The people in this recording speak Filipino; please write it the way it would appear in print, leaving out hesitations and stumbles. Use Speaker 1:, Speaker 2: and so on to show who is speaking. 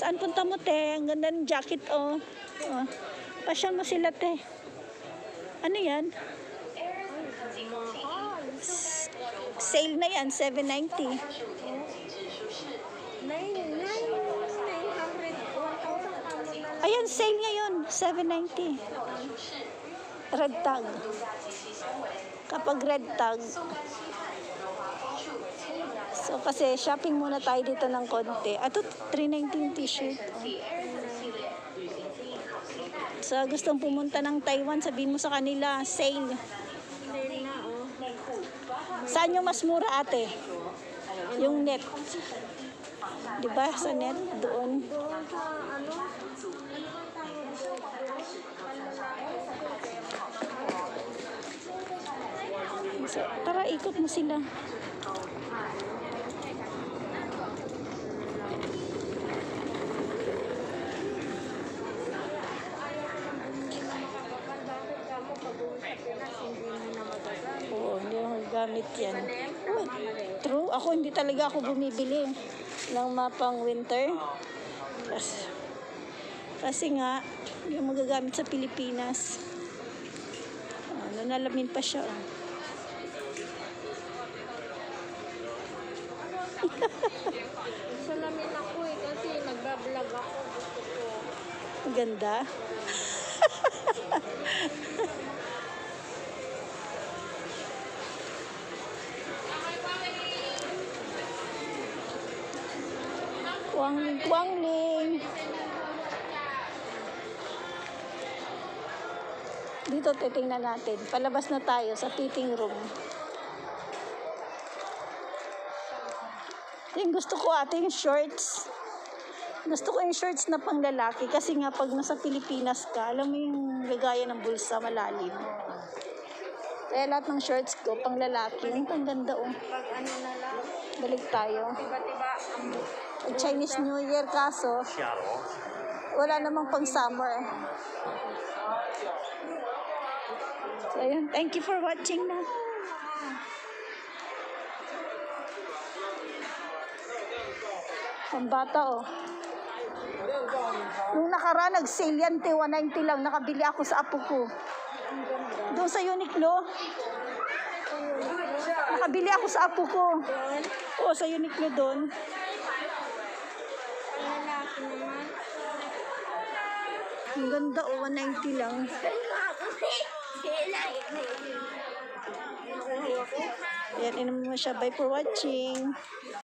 Speaker 1: Saan punta mo, te? Ang ganda ng jacket, oh. Oh. Pasyal mo sila, te. Ano yan? Sale na yan, 790.
Speaker 2: 900, 1,000.
Speaker 1: Ayan, sale ngayon, 790. Red tag. Kapag red tag. So, kasi shopping muna tayo dito ng konti. Ato, 319 t-shirt. Oh. So, gustong pumunta ng Taiwan, sabihin mo sa kanila, sale.
Speaker 2: Sale na, oh.
Speaker 1: Saan yung mas mura, ate? Yung net. Diba? Sa net, doon.
Speaker 2: Doon sa, ano?
Speaker 1: So, tara, ikot mo sila. Oo, hindi mo gamit yan. Oh, true. Ako, hindi talaga ako bumibili ng mapang winter. Kasi nga, hindi mo magagamit sa Pilipinas. Nalamin pa siya.
Speaker 2: Salamin ako eh, kasi nagbablog ako. Gusto ko.
Speaker 1: Maganda. Kwangling, kwangling. Dito titingnan natin. Palabas na tayo sa fitting room. Yung gusto ko ate yung shorts. Gusto ko yung shorts na pang lalaki kasi nga pag nasa Pilipinas ka, alam mo yung gagaya ng bulsa malalim. Kaya lahat ng shorts ko pang lalaki. Ang ganda oh.
Speaker 2: Pag ano na lang,
Speaker 1: Balik tayo.
Speaker 2: tiba-tiba,
Speaker 1: Pag Chinese New Year kaso, wala namang pang summer. So, ayun. Thank you for watching na. Ang bata, oh. Nung nakaraan, nag-sale yan, 190 lang. Nakabili ako sa apo ko. Doon sa Uniqlo. Nakabili ako sa apo ko. Oo, sa Uniqlo doon.
Speaker 2: lalaki naman.
Speaker 1: Ang ganda, oh, 190 lang. Ayan, inom mo siya. Bye for watching.